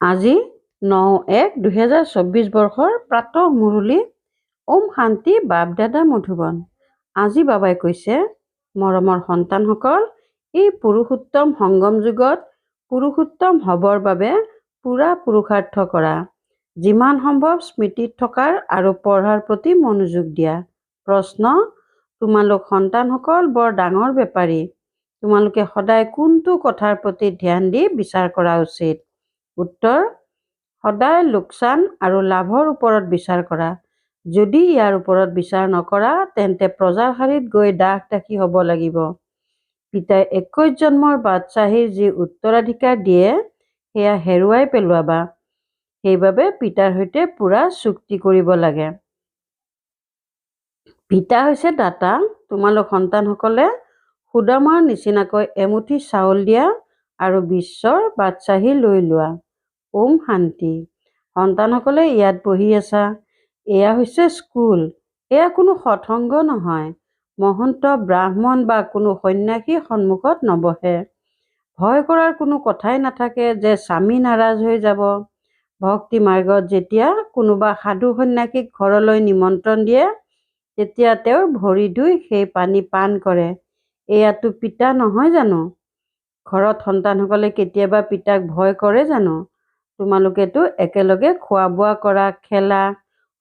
আজি 9/1/2024 বৰ্ষৰ প্ৰাতঃ মুৰলী। ওম শান্তি বাপ-দাদা মধুবন। আজি বাবাই কৈছে, মৰমৰ সন্তানসকল, এই পুৰুষোত্তম সংগম যুগত পুৰুষোত্তম হ'বৰ বাবে পুৰা পুৰুষাৰ্থ কৰা। যিমান সম্ভৱ স্মৃতিত থকাৰ আৰু পঢ়াৰ প্ৰতি মনোযোগ দিয়া। প্ৰশ্ন: তোমালোক সন্তানসকল বৰ ডাঙৰ বেপাৰী। তোমালোকে সদায় কোনটো কথাৰ প্ৰতি ধ্যান দি বিচাৰ কৰা উচিত? উত্তৰ: সদায় লোকচান আৰু লাভৰ ওপৰত বিচাৰ কৰা। যদি ইয়াৰ ওপৰত বিচাৰ নকৰা তেন্তে প্ৰজাৰ শাৰীত গৈ দাস-দাসী হ'ব লাগিব। পিতাই 21 জন্মৰ বাদশ্বাহীৰ যি উত্তৰাধিকাৰ দিয়ে সেয়া হেৰুৱাই পেলোৱাবা। সেইবাবে পিতাৰ সৈতে পুৰা চুক্তি কৰিব লাগে। পিতা হৈছে দাতা। তোমালোক সন্তানসকলে সুদামাৰ নিচিনাকৈ এমুঠি চাউল দিয়া আৰু বিশ্বৰ বাদশ্বাহী লৈ লোৱা। ওম শান্তি। সন্তানসকলে ইয়াত বহি আছা। এয়া হৈছে স্কুল। এয়া কোনো সৎসংগ নহয়। মহন্ত, ব্ৰাহ্মণ বা কোনো সন্ন্যাসী সন্মুখত নবহে। ভয় কৰাৰ কোনো কথাই নাথাকে যে স্বামী নাৰাজ হৈ যাব। ভক্তি মাৰ্গত যেতিয়া কোনোবা সাধু সন্ন্যাসীক ঘৰলৈ নিমন্ত্ৰণ দিয়ে তেতিয়া তেওঁৰ ভৰি ধুই সেই পানী পান কৰে। এয়াতো পিতা নহয় জানো? ঘৰত সন্তানসকলে কেতিয়াবা পিতাক ভয় কৰে জানো? তোমালোকেতো একেলগে খোৱা-বোৱা কৰা, খেলা,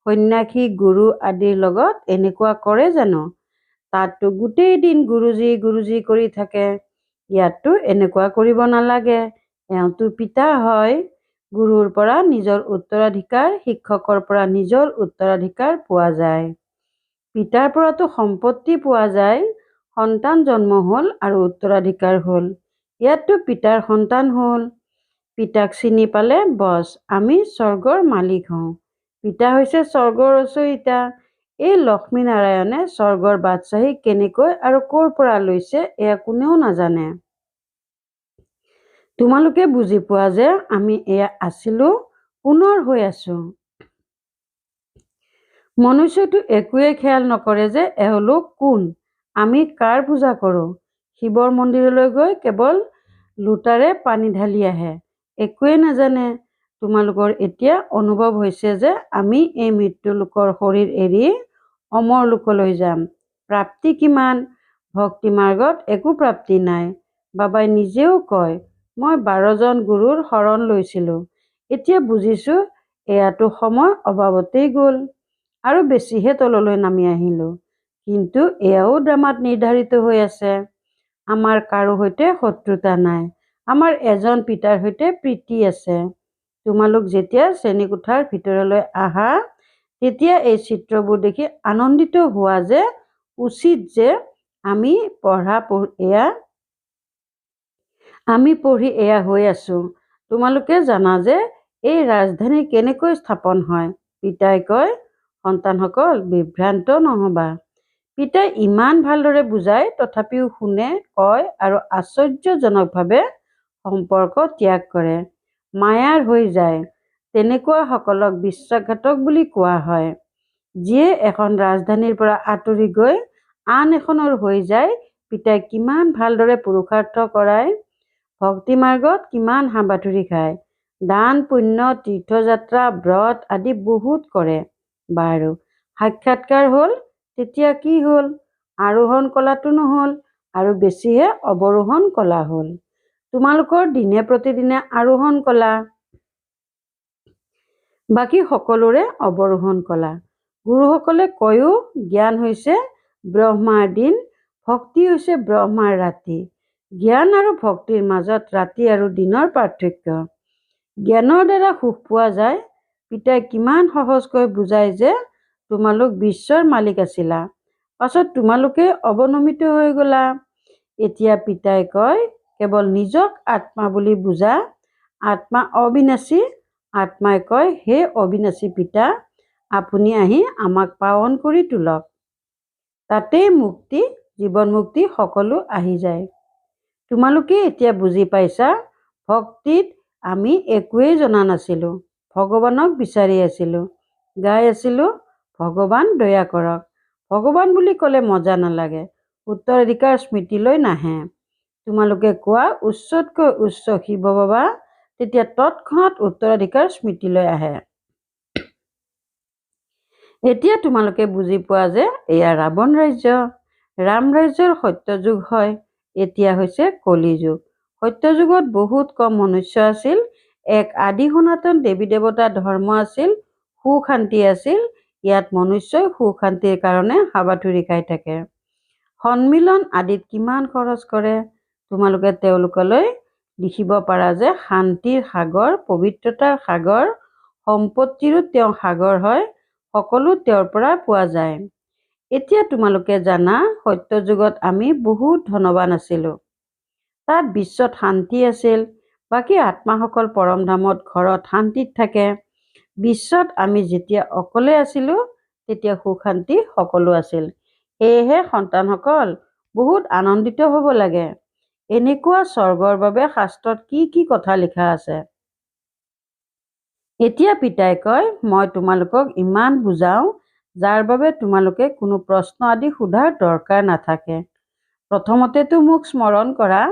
সন্ন্যাসী, গুৰু আদিৰ লগত এনেকুৱা কৰে জানো? তাততো গোটেই দিন গুৰুজী গুৰুজী কৰি থাকে। ইয়াততো এনেকুৱা কৰিব নালাগে। এওঁতো পিতা হয়। গুৰুৰ পৰা নিজৰ উত্তৰাধিকাৰ, শিক্ষকৰ পৰা নিজৰ উত্তৰাধিকাৰ পোৱা যায়। পিতাৰ পৰাতো সম্পত্তি পোৱা যায়। সন্তান জন্ম হ'ল আৰু উত্তৰাধিকাৰ হ'ল। ইয়াততো পিতাৰ সন্তান হ'ল। পিতাক চিনি পালে বছ, আমি স্বৰ্গৰ মালিক হওঁ। পিতা হৈছে স্বৰ্গৰ ৰচয়িতা। এই লক্ষ্মীনাৰায়ণে স্বৰ্গৰ বাদশ্বাহী কেনেকৈ আৰু ক'ৰ পৰা লৈছে এয়া কোনেও নাজানে। তোমালোকে বুজি পোৱা যে আমি এয়া আছিলো, পুনৰ হৈ আছো। মনুষ্যটো একোৱেই খেয়াল নকৰে যে এওঁলোক কোন, আমি কাৰ পূজা কৰোঁ। শিৱৰ মন্দিৰলৈ গৈ কেৱল লোটাৰে পানী ঢালি আহে। একোৱেই নাজানে। তোমালোকৰ এতিয়া অনুভৱ হৈছে যে আমি এই মৃত্যু লোকৰ শৰীৰ এৰি অমৰ লোকলৈ যাম। প্ৰাপ্তি কিমান? ভক্তি মাৰ্গত একো প্ৰাপ্তি নাই। বাবাই নিজেও কয়, মই 12 জন গুৰুৰ শৰণ লৈছিলো। এতিয়া বুজিছো এয়াতো সময় অবাবতেই গ'ল আৰু বেছিহে তললৈ নামি আহিলো। কিন্তু এয়াও ড্ৰামাত নিৰ্ধাৰিত হৈ আছে। আমাৰ কাৰো সৈতে শত্ৰুতা নাই। আমাৰ এজন পিতাৰ সৈতে প্ৰীতি আছে। তোমালোক যেতিয়া শ্ৰেণীকোঠাৰ ভিতৰলৈ আহা তেতিয়া এই চিত্ৰবোৰ দেখি আনন্দিত হোৱা যে উচিত যে আমি পঢ়ি এয়া হৈ আছো। তোমালোকে জানা যে এই ৰাজধানী কেনেকৈ স্থাপন হয়। পিতাই কয়, সন্তানসকল বিভ্ৰান্ত নহবা। পিতাই ইমান ভালদৰে বুজায় তথাপিও শুনে, কয় আৰু আশ্চৰ্যজনকভাৱে সম্পৰ্ক ত্যাগ কৰে। মায়াৰ হৈ যায়। তেনেকুৱা সকলক বিশ্বাসঘাতক বুলি কোৱা হয়। যিয়ে এখন ৰাজধানীৰ পৰা আঁতৰি গৈ আন এখনৰ হৈ যায়। পিতাই কিমান ভালদৰে পুৰুষাৰ্থ কৰায়। ভক্তি মাৰ্গত কিমান হাবাথুৰি খায়। দান, পুণ্য, তীৰ্থযাত্ৰা, ব্ৰত আদি বহুত কৰে। বাৰু, সাক্ষাৎকাৰ হ'ল, তেতিয়া কি হ'ল? আৰোহণ কলাটো নহ'ল আৰু বেছিহে অৱৰোহণ কলা হ'ল। তোমালোকৰ দিনে প্ৰতিদিনে আৰোহণ কলা, বাকী সকলোৰে অৱৰোহণ কলা। গুৰুসকলে কয়ো, জ্ঞান হৈছে ব্ৰহ্মাৰ দিন, ভক্তি হৈছে ব্ৰহ্মাৰ ৰাতি। জ্ঞান আৰু ভক্তিৰ মাজত ৰাতি আৰু দিনৰ পাৰ্থক্য। জ্ঞানৰ দ্বাৰা সুখ পোৱা যায়। পিতাই কিমান সহজকৈ বুজায় যে তোমালোক বিশ্বৰ মালিক আছিলা, পাছত তোমালোকে অৱনমিত হৈ গলা। এতিয়া পিতাই কয়, কেৱল নিজক আত্মা বুলি বুজা। আত্মা অবিনাশী। আত্মাই কয়, হে অবিনাশী পিতা, আপুনি আহি আমাক পাৱন কৰি তোলক। তাতেই মুক্তি, জীৱন মুক্তি সকলো আহি যায়। তোমালোকে এতিয়া বুজি পাইছা। ভক্তিত আমি একোৱেই জনা নাছিলো। ভগৱানক বিচাৰি আছিলো। গাই আছিলো, ভগৱান দয়া কৰক। ভগৱান বুলি ক'লে মজা নালাগে। উত্তৰাধিকাৰ স্মৃতিলৈ নাহে। তোমালোকে কোৱা উচ্চতকৈ উচ্চ শিৱ বাবা, তেতিয়া তৎক্ষণাত উত্তৰাধিকাৰ স্মৃতিলৈ আহে। এতিয়া তোমালোকে বুজি পোৱা যে এয়া ৰাৱণ ৰাজ্য, ৰাম ৰাজ্যৰ সত্যযুগ হয়। এতিয়া হৈছে কলিযুগ। সত্যযুগত বহুত কম মনুষ্য আছিল। এক আদি সনাতন দেৱী দেৱতা ধৰ্ম আছিল, সুখ শান্তি আছিল। ইয়াত মনুষ্যই সুখ শান্তিৰ কাৰণে হাবাথুৰি খাই থাকে। সন্মিলন আদিত কিমান খৰচ কৰে। তোমালোকে তেওঁলোকলৈ লিখিব পাৰা যে শান্তিৰ সাগৰ, পবিত্ৰতাৰ সাগৰ, সম্পত্তিৰো তেওঁ সাগৰ হয়, সকলো তেওঁৰ পৰা পোৱা যায়। এতিয়া তোমালোকে জানা সত্যযুগত আমি বহুত ধনৱান আছিলোঁ। তাত বিশ্বত শান্তি আছিল। বাকী আত্মাসকল পৰমধামত ঘৰত শান্তিত থাকে। বিশ্বত আমি যেতিয়া অকলে আছিলোঁ তেতিয়া সুখ শান্তি সকলো আছিল। সেয়েহে সন্তানসকল বহুত আনন্দিত হ'ব লাগে। এনেকুৱা স্বৰ্গৰ বাবে শাস্ত্ৰত কি কি কথা লিখা আছে। এতিয়া পিতাই কয়, মই তোমালোকক ইমান বুজাওঁ যাৰ বাবে তোমালোকে কোনো প্ৰশ্ন আদি সোধাৰ দৰকাৰ নাথাকে। প্ৰথমতেতো মোক স্মৰণ কৰা।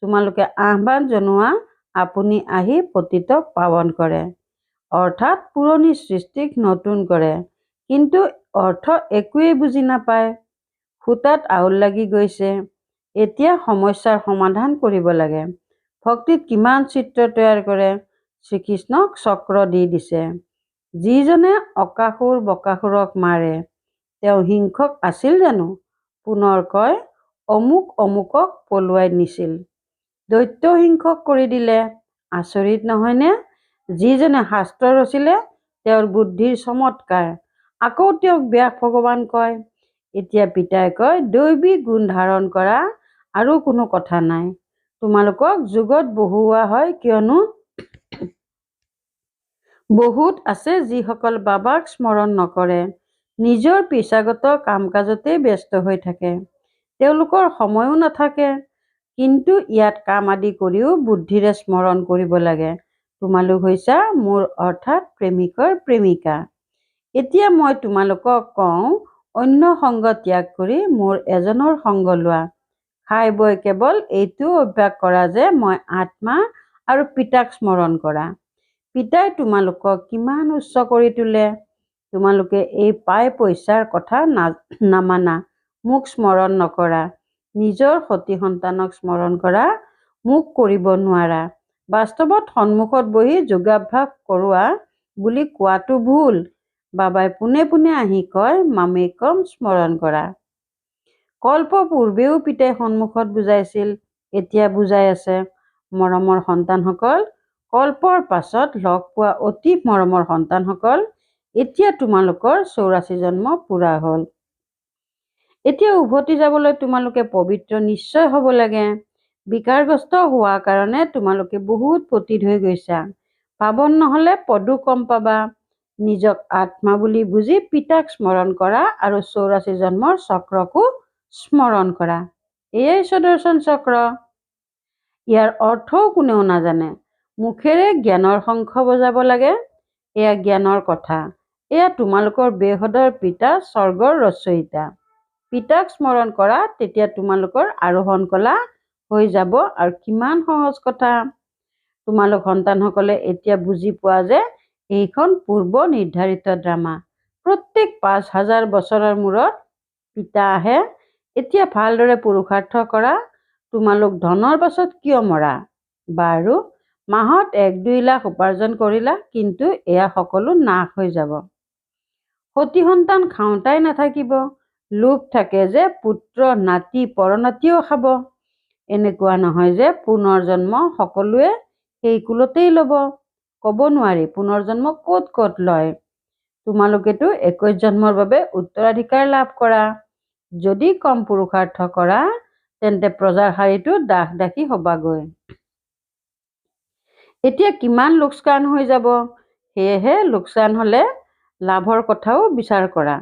তোমালোকে আহ্বান জনোৱা, আপুনি আহি পতিতক পাৱন কৰে। অৰ্থাৎ পুৰণি সৃষ্টিক নতুন কৰে। কিন্তু অৰ্থ একোৱেই বুজি নাপায়। সূতাত আউল লাগি গৈছে। এতিয়া সমস্যাৰ সমাধান কৰিব লাগে। ভক্তিত কিমান চিত্ৰ তৈয়াৰ কৰে। শ্ৰীকৃষ্ণক চক্ৰ দি দিছে। যিজনে অকাসুৰ বকাসুৰক মাৰে তেওঁ হিংসক আছিল জানো? পুনৰ কয়, অমুক অমুকক পলুৱাই নিছিল। দৈত্য হিংসক কৰি দিলে। আচৰিত নহয়নে? যিজনে শাস্ত্ৰ ৰচিলে তেওঁৰ বুদ্ধিৰ চমৎকাৰ। আকৌ তেওঁক ব্যাস ভগৱান কয়। এতিয়া পিতাই কয়, দৈৱী গুণ ধাৰণ কৰা আৰু কোনো কথা নাই। তোমালোকক যুগত বহুওৱা হয় কিয়নো বহুত আছে যিসকল বাবাক স্মৰণ নকৰে, নিজৰ পেচাগত কাম কাজতেই ব্যস্ত হৈ থাকে। তেওঁলোকৰ সময়ো নাথাকে। কিন্তু ইয়াত কাম আদি কৰিও বুদ্ধিৰে স্মৰণ কৰিব লাগে। তোমালোক হৈছা মোৰ অৰ্থাৎ প্ৰেমিকৰ প্ৰেমিকা। এতিয়া মই তোমালোকক কওঁ, অন্য সংগ ত্যাগ কৰি মোৰ এজনৰ সংগ লোৱা। খাই বৈ কেৱল এইটো অভ্যাস কৰা যে মই আত্মা আৰু পিতাক স্মৰণ কৰা। পিতাই তোমালোকক কিমান উচ্চ কৰি তোলে। তোমালোকে এই পাই পইচাৰ কথা নামানা, মোক স্মৰণ নকৰা। নিজৰ সতী সন্তানক স্মৰণ কৰা, মোক কৰিব নোৱাৰা। বাস্তৱত সন্মুখত বহি যোগাভ্যাস কৰোৱা বুলি কোৱাটো ভুল। বাবাই পোনে পোনে আহি কয়, মামেকম স্মৰণ কৰা। কল্প পূৰ্বেও পিতাই সন্মুখত বুজাইছিল, এতিয়া বুজাই আছে। মৰমৰ সন্তানসকল, কল্পৰ পাছত লগ পোৱা অতি মৰমৰ সন্তানসকল, এতিয়া তোমালোকৰ 84 জন্ম পূৰা হ'ল। এতিয়া উভতি যাবলৈ তোমালোকে পবিত্ৰ নিশ্চয় হ'ব লাগে। বিকাৰগ্ৰস্ত হোৱাৰ কাৰণে তোমালোকে বহুত পতিত হৈ গৈছা। পাৱন নহ'লে পদো কম পাবা। নিজক আত্মা বুলি বুজি পিতাক স্মৰণ কৰা আৰু 84 জন্মৰ চক্ৰকো স্মৰণ কৰা। এয়াই সুদৰ্শন চক্ৰ। ইয়াৰ অৰ্থও কোনেও নাজানে। মুখেৰে জ্ঞানৰ শংখ বজাব লাগে। এয়া জ্ঞানৰ কথা। এয়া তোমালোকৰ বেহদৰ পিতা স্বৰ্গৰ ৰচয়িতা। পিতাক স্মৰণ কৰা, তেতিয়া তোমালোকৰ আৰোহণ কলা হৈ যাব। আৰু কিমান সহজ কথা। তোমালোক সন্তানসকলে এতিয়া বুজি পোৱা যে এইখন পূৰ্ব নিৰ্ধাৰিত ড্ৰামা। প্ৰত্যেক 5000 বছৰৰ মূৰত পিতা আহে। এতিয়া ভালদৰে পুৰুষাৰ্থ কৰা। তোমালোক ধনৰ পাছত কিয় মৰা? বাৰু, মাহত 1-2 লাখ উপাৰ্জন কৰিলা, কিন্তু এয়া সকলো নাশ হৈ যাব। সতী সন্তান খাওঁতাই নাথাকিব। লোভ থাকে যে পুত্ৰ নাতি পৰনাতিও খাব। এনেকুৱা নহয় যে পুনৰ্জন্ম সকলোৱে সেই কুলতেই ল'ব। ক'ব নোৱাৰি পুনৰ্জন্ম ক'ত ক'ত লয়। তোমালোকেতো 21 জন্মৰ বাবে উত্তৰাধিকাৰ লাভ কৰা। যদি কম পুৰুষাৰ্থ কৰা তেন্তে প্ৰজাৰ শাৰীটো দাস দাসী হবাগৈ। এতিয়া কিমান লোকচান হৈ যাব। সেয়েহে লোকচান হ'লে লাভৰ কথাও বিচাৰ কৰা।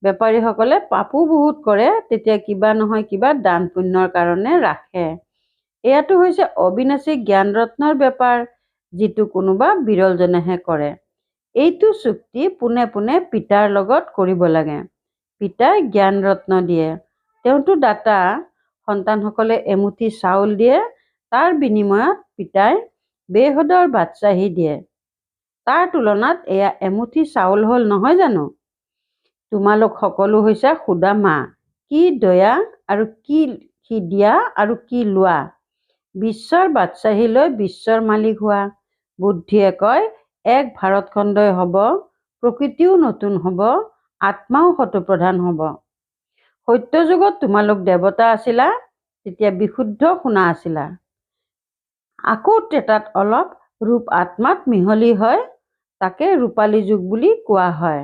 বেপাৰীসকলে পাপো বহুত কৰে, তেতিয়া কিবা নহয় কিবা দান পুণ্যৰ কাৰণে ৰাখে। এয়াটো হৈছে অবিনাশী জ্ঞান ৰত্নৰ বেপাৰ, যিটো কোনোবা বিৰলজনেহে কৰে। এইটো চুক্তি পোনে পোনে পিতাৰ লগত কৰিব লাগে। পিতাই জ্ঞান ৰত্ন দিয়ে। তেওঁতো দাতা। সন্তানসকলে এমুঠি চাউল দিয়ে, তাৰ বিনিময়ত পিতাই বেহদৰ বাদচাহী দিয়ে। তাৰ তুলনাত এয়া এমুঠি চাউল হ'ল নহয় জানো? তোমালোক সকলো হৈছে সুদামা। কি দয়া আৰু কি দিয়া আৰু কি লোৱা। বিশ্বৰ বাদচাহী লৈ বিশ্বৰ মালিক হোৱা। বুদ্ধিয়ে কয় এক ভাৰতখণ্ডই হ'ব, প্ৰকৃতিও নতুন হ'ব, আত্মাও শতপ্ৰধান হ'ব। সত্যযুগত তোমালোক দেৱতা আছিলা, তেতিয়া বিশুদ্ধ সোণা আছিলা। আকৌ ত্ৰেতাত অলপ ৰূপ আত্মাত মিহলি হয়, তাকে ৰূপালী যুগ বুলি কোৱা হয়।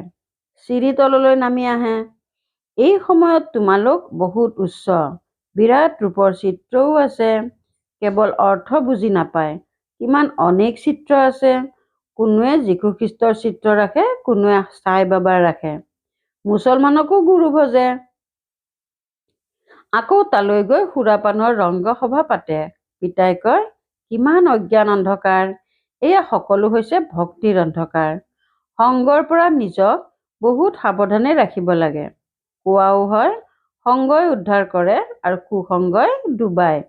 চিৰি তললৈ নামি আহে। এই সময়ত তোমালোক বহুত উচ্চ, বিৰাট ৰূপৰ চিত্ৰও আছে। কেৱল অৰ্থ বুজি নাপায়। কিমান অনেক চিত্ৰ আছে। কোনোৱে যীশুখ্ৰীষ্টৰ চিত্ৰ ৰাখে, কোনোৱে সাই বাবাৰ ৰাখে। মুছলমানকো গুৰু ভজে। আকৌ তালৈ গৈ সুৰাপানৰ ৰংগসভা পাতে। পিতাই কয় কিমান অজ্ঞান অন্ধকাৰ। এয়া সকলো হৈছে ভক্তিৰ অন্ধকাৰ। সংগৰ পৰা নিজক বহুত সাৱধানে ৰাখিব লাগে। কোৱাও হয় সংগই উদ্ধাৰ কৰে আৰু কুসংগই ডুবায়।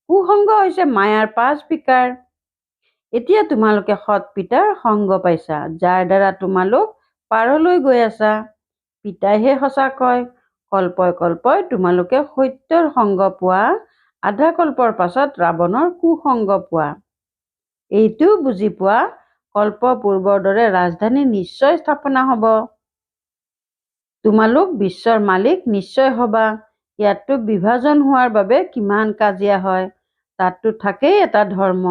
কুসংগ হৈছে মায়াৰ 5 বিকাৰ। এতিয়া তোমালোকে সৎ পিতাৰ সংগ পাইছা, যাৰ দ্বাৰা তোমালোক পাৰলৈ গৈ আছা। পিতাইহে সঁচা কয়। কল্পই কল্পই তোমালোকে সত্যৰ সংগ পোৱা, আধা কল্পৰ পাছত ৰাৱণৰ কুসংগ পোৱা। এইটো বুজি পোৱা কল্প পূৰ্বৰ দৰে ৰাজধানী নিশ্চয় স্থাপনা হ'ব। তোমালোক বিশ্বৰ মালিক নিশ্চয় হবা। ইয়াততো বিভাজন হোৱাৰ বাবে কিমান কাজিয়া হয়। তাততো থাকেই এটা ধৰ্ম।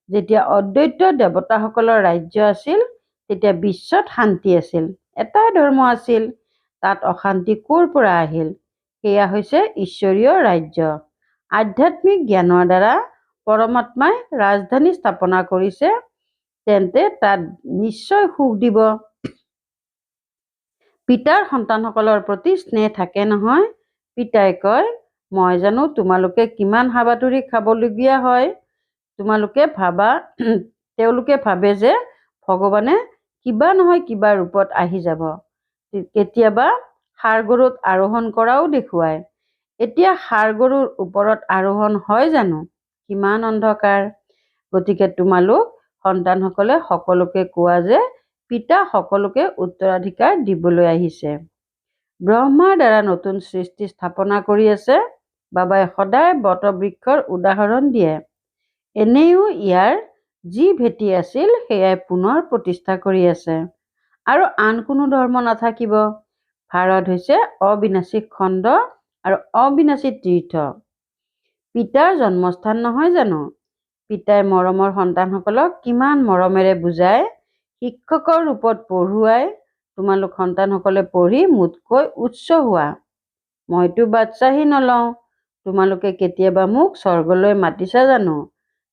যেতিয়া অদ্বৈত দেৱতাসকলৰ ৰাজ্য আছিল, তেতিয়া বিশ্বত শান্তি আছিল। এটাই ধৰ্ম আছিল। তাত অশান্তি ক'ৰ পৰা আহিল? সেয়া হৈছে ঈশ্বৰীয় ৰাজ্য। আধ্যাত্মিক জ্ঞানৰ দ্বাৰা পৰমাত্মাই ৰাজধানী স্থাপনা কৰিছে, তেন্তে তাত নিশ্চয় সুখ দিব। পিতাৰ সন্তানসকলৰ প্ৰতি স্নেহ থাকে নহয়। পিতাই কয় মই জানো তোমালোকে কিমান হাবাথুৰি খাবলগীয়া হয়। তেওঁলোকে ভাবে যে ভগৱানে কিবা নহয় কিবা ৰূপত আহি যাব। কেতিয়াবা ষাঁড় গৰুত আৰোহণ কৰাও দেখুৱায়। এতিয়া ষাঁড় গৰুৰ ওপৰত আৰোহণ হয় জানো? কিমান অন্ধকাৰ। গতিকে তোমালোক সন্তানসকলে সকলোকে কোৱা যে পিতা সকলোকে উত্তৰাধিকাৰ দিবলৈ আহিছে। ব্ৰহ্মাৰ দ্বাৰা নতুন সৃষ্টি স্থাপনা কৰি আছে। বাবাই সদায় বটবৃক্ষৰ উদাহৰণ দিয়ে। এনেও ইয়াৰ যি ভেটি আছিল সেয়াই পুনৰ প্ৰতিষ্ঠা কৰি আছে। আৰু আন কোনো ধৰ্ম নাথাকিব। ভাৰত হৈছে অবিনাশী খণ্ড আৰু অবিনাশী তীৰ্থ। পিতাৰ জন্মস্থান নহয় জানো? পিতাই মৰমৰ সন্তানসকলক কিমান মৰমেৰে বুজায়, শিক্ষকৰ ৰূপত পঢ়ুৱাই। তোমালোক সন্তানসকলে পঢ়ি মোতকৈ উচ্চ হোৱা। মইতো বাদচাহী নলওঁ। তোমালোকে কেতিয়াবা মোক স্বৰ্গলৈ মাতিছা জানো?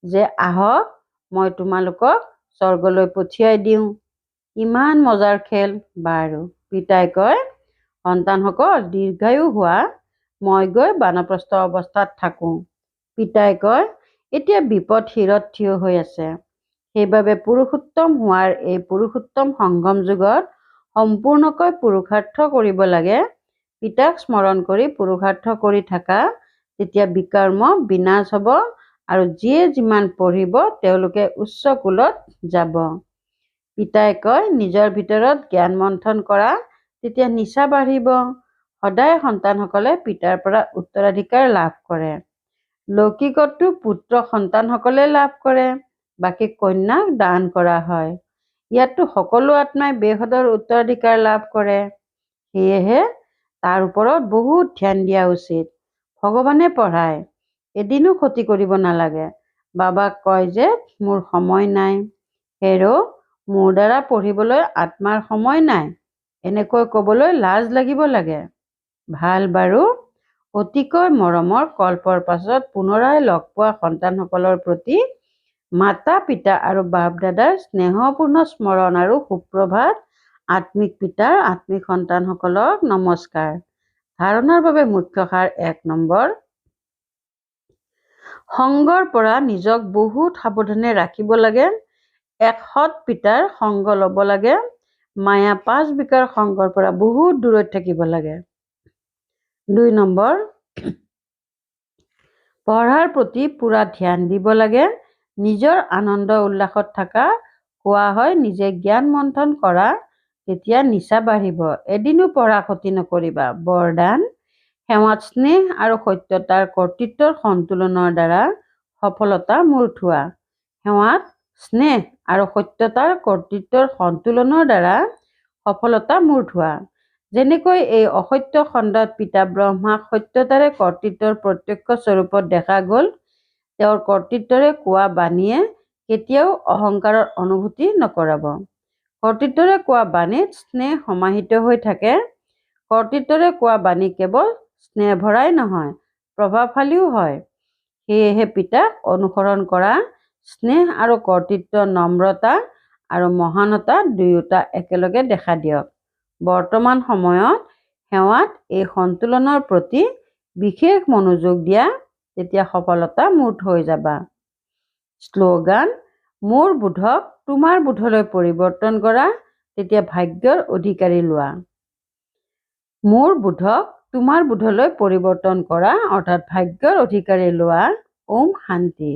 যে আহক মই তোমালোকক স্বৰ্গলৈ পঠিয়াই দিওঁ। ইমান মজাৰ খেল। বাৰু পিতাই কয় সন্তানসকল দীৰ্ঘায়ু হোৱা, মই গৈ বানপ্ৰস্থ অৱস্থাত থাকোঁ। পিতাই কয় এতিয়া বিপদ শিৰত থিয় হৈ আছে। সেইবাবে পুৰুষোত্তম হোৱাৰ এই পুৰুষোত্তম সংগম যুগত সম্পূৰ্ণকৈ পুৰুষাৰ্থ কৰিব লাগে। পিতাক স্মৰণ কৰি পুৰুষাৰ্থ কৰি থাকা, তেতিয়া বিকৰ্ম বিনাশ হ'ব আৰু যিয়ে যিমান পঢ়িব তেওঁলোকে উচ্চ কুলত যাব। পিতাই কয় নিজৰ ভিতৰত জ্ঞান মন্থন কৰা, তেতিয়া নিচা বাঢ়িব। সদায় সন্তানসকলে পিতাৰ পৰা উত্তৰাধিকাৰ লাভ কৰে। লৌকিকতো পুত্ৰ সন্তানসকলে লাভ কৰে, বাকী কন্যাক দান কৰা হয়। ইয়াততো সকলো আত্মাই বেহদৰ উত্তৰাধিকাৰ লাভ কৰে। সেয়েহে তাৰ ওপৰত বহুত ধ্যান দিয়া উচিত। ভগৱানে পঢ়ায়, এদিনো ক্ষতি কৰিব নালাগে। বাবাক কয় যে মোৰ সময় নাই। হেৰ' মোৰ দ্বাৰা পঢ়িবলৈ আত্মাৰ সময় নাই, এনেকৈ ক'বলৈ লাজ লাগিব লাগে। ভাল বাৰু। অতিকৈ মৰমৰ কল্পৰ পাছত পুনৰাই লগ পোৱা সন্তানসকলৰ প্ৰতি মাতা পিতা আৰু বাপ দাদাৰ স্নেহপূৰ্ণ স্মৰণ আৰু সুপ্ৰভাত। আত্মিক পিতাৰ আত্মিক সন্তানসকলক নমস্কাৰ। ধাৰণাৰ বাবে মুখ্য সাৰ 1 নম্বৰ। সংগৰ পৰা নিজক বহুত সাৱধানে ৰাখিব লাগে। এক সৎ পিতাৰ সংগ ল'ব লাগে। মায়া 5 বিকাৰ সংগৰ পৰা বহুত দূৰত থাকিব লাগে। 2 নম্বৰ। পঢ়াৰ প্ৰতি পুৰা ধ্যান দিব লাগে। নিজৰ আনন্দ উল্লাসত থকা কোৱা হয় নিজে জ্ঞান মন্থন কৰা, তেতিয়া নিচা বাঢ়িব। এদিনো পঢ়া ক্ষতি নকৰিবা। বৰদান: সেৱাত স্নেহ আৰু সত্যতাৰ কৰ্তৃত্বৰ সন্তুলনৰ দ্বাৰা সফলতা মূৰ থোৱা। সেৱাত স্নেহ আৰু সত্যতাৰ কৰ্তৃত্বৰ সন্তুলনৰ দ্বাৰা সফলতা মূৰ থোৱা। যেনেকৈ এই অসত্য খণ্ডত পিতা ব্ৰহ্মাক সত্যতাৰে কৰ্তৃত্বৰ প্ৰত্যক্ষ স্বৰূপত দেখা গ'ল, তেওঁৰ কৰ্তৃত্বৰে কোৱা বাণীয়ে কেতিয়াও অহংকাৰৰ অনুভূতি নকৰাব। কৰ্তৃত্বৰে কোৱা বাণীত স্নেহ সমাহিত হৈ থাকে। কৰ্তৃত্বৰে কোৱা বাণী কেৱল স্নেহভৰাই নহয়, প্ৰভাৱশালীও হয়। সেয়েহে পিতাক অনুসৰণ কৰা। স্নেহ আৰু কৰ্তৃত্ব, নম্ৰতা আৰু মহানতা দুয়োটা একেলগে দেখা দিয়ক। বৰ্তমান সময়ত সেৱাত এই সন্তুলনৰ প্ৰতি বিশেষ মনোযোগ দিয়া, তেতিয়া সফলতা মূৰ থৈ যাবা। শ্লোগান: মোৰ বোধক তোমাৰ বোধলৈ পৰিৱৰ্তন কৰা, তেতিয়া ভাগ্যৰ অধিকাৰী লোৱা। মোৰ বোধক তোমাৰ বোধলৈ পৰিৱৰ্তন কৰা অৰ্থাৎ ভাগ্যৰ অধিকাৰী লোৱা। ওম শান্তি।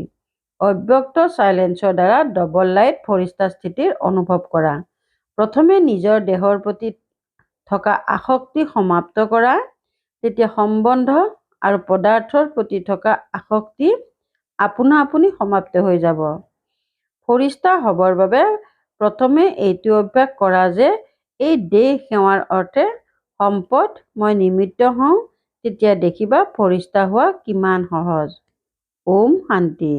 অব্যক্ত চাইলেন্সৰ দ্বাৰা ডবল লাইট ফৰিষ্টা স্থিতিৰ অনুভৱ কৰা। প্ৰথমে নিজৰ দেহৰ প্ৰতি থকা আসক্তি সমাপ্ত কৰা, তেতিয়া সম্বন্ধ আৰু পদাৰ্থৰ প্ৰতি থকা আসক্তি আপোনা আপুনি সমাপ্ত হৈ যাব। ফৰিষ্টা হ'বৰ বাবে প্ৰথমে এইটো অভ্যাস কৰা যে এই দেহ সেৱাৰ অৰ্থে সম্পদ মই নিমিত্ত হওঁ, তেতিয়া দেখিবা ফৰিষ্টা হোৱা কিমান সহজ। ওম শান্তি।